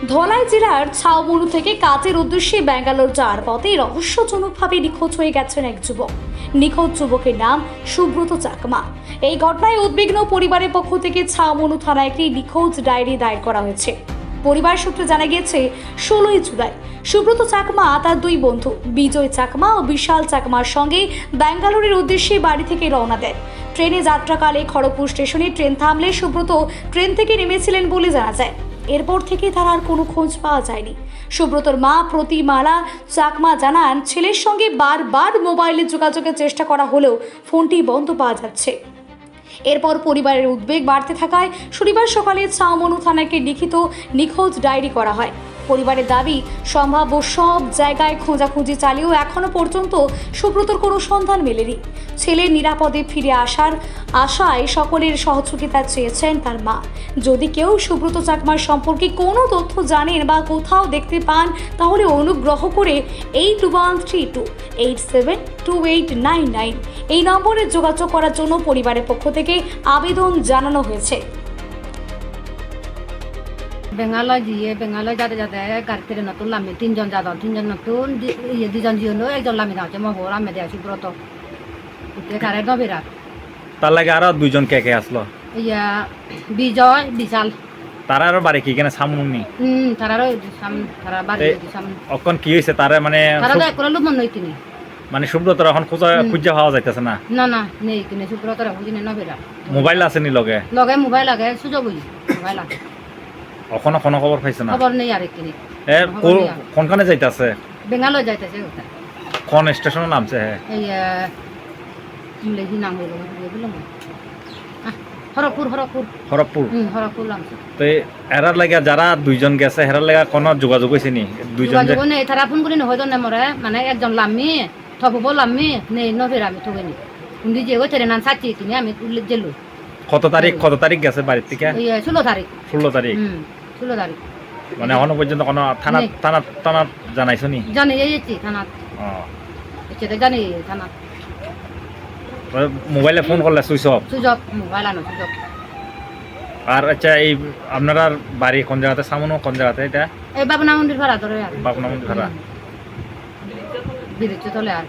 ধলাই জেলার ছাউমুড়ু থেকে কাজের উদ্দেশ্যে ব্যাঙ্গালোর যাওয়ার পথে রহস্যজনকভাবে নিখোঁজ হয়ে গেছেন এক যুবক। নিখোঁজ যুবকের নাম সুব্রত চাকমা। এই ঘটনায় উদ্বিগ্ন পরিবারের পক্ষ থেকে ছাউমুড়ু থানায় একটি নিখোঁজ ডায়েরি দায়ের করা হয়েছে। পরিবার সূত্রে জানা গিয়েছে 16ই জুলাই সুব্রত চাকমা তার দুই বন্ধু বিজয় চাকমা ও বিশাল চাকমার সঙ্গে ব্যাঙ্গালোরের উদ্দেশ্যে বাড়ি থেকে রওনা দেন। ট্রেনে যাত্রাকালে খড়গপুর স্টেশনে ট্রেন থামলে সুব্রত ট্রেন থেকে নেমেছিলেন বলে জানা যায়। এরপর থেকে তার আর কোনো খোঁজ পাওয়া যায়নি। সুব্রতর মা প্রতিমালা চাকমা জানান, ছেলের সঙ্গে বারবার মোবাইলে যোগাযোগের চেষ্টা করা হলেও ফোনটি বন্ধ পাওয়া যাচ্ছে। এরপর পরিবারের উদ্বেগ বাড়তে থাকায় শনিবার সকালে ছাউমুড়ু থানাকে লিখিত নিখোঁজ ডায়েরি করা হয়। পরিবারের দাবি, সম্ভাব্য সব জায়গায় খোঁজাখুঁজি চালিয়েও এখনো পর্যন্ত সুব্রতর কোনো সন্ধান মেলেনি। ছেলের নিরাপদে ফিরে আসার আশায় সকলের সহযোগিতা চেয়েছেন তার মা। যদি কেউ সুব্রত চাকমার সম্পর্কে কোনো তথ্য জানেন বা কোথাও দেখতে পান তাহলে অনুগ্রহ করে 8132872899 এই নম্বরে যোগাযোগ করার জন্য পরিবারের পক্ষ থেকে আবেদন জানানো হয়েছে। বেঙ্গালয় গিয়ে বেঙ্গালয় যাতে যাতে গাড়িতে নতুন লামি তিনজন যাদব তিনজন নতুন দুজন জিও একজন লামি যাচ্ছে মহর আমি দেয়া সুব্রত কারে নবীরা তার লাগে আরো দুইজন কে কে আসলো ইয়া বিজয় বিশাল তারা আরো বাড়ি কি কেন সামনে তারারও তারা বাড়ি সামনে অকন কি হয়েছে তারা মানে তারা তো একলা লোক মনে হইতিনি মানে সুব্রতর এখন খুঁজে পাওয়া যাইতেছে না না না নেই কিনে সুব্রত বুঝিনি নবীরা মোবাইল আছে নি লগে লগে মোবাইল লাগে সুযোগ হই মোবাইল লাগে এখনো কোনো খবর পাইছে না খবর নেই আর কিনে কোনখানে যাইতেছে বেঙ্গালয় যাইতেছে ওটা কোন স্টেশনে নামছে এই লেহি নাম হইল বললাম হরপুর হরপুর খড়গপুর হরপুর নামছে তো এরার লাগে যারা দুইজন গেছে হেরার লাগে কোনো যোগাযোগ হয়েছে নি দুইজন যোগাযোগ নেই তারা ফোন করি নহয়তো না মরে মানে একজন লাম্মি থবো লাম্মি নেই নভের আমি থবনি উনি যে ওই নাম সাচ্ছি তিনি আমি জেলু কত তারিখ গেছে বাড়ির থেকে 16 তারিখ 16 তারিখ 16 তারিখ মানে এখনো পর্যন্ত কোনো থানা জানাইছো নি জানি যাইছি থানা এতে জানি থানা মোবাইলে ফোন করলে সুইচ অফ মোবাইল আনো সুযোগ আর আচ্ছা এই আপনারা বাড়ি কোন জায়গাতে সামনে কোন জায়গাতে এটা এই বাবনা মন্দির ভাড়া ধরে আর বাবনা মন্দির ভাড়া বিরিচ চলে আর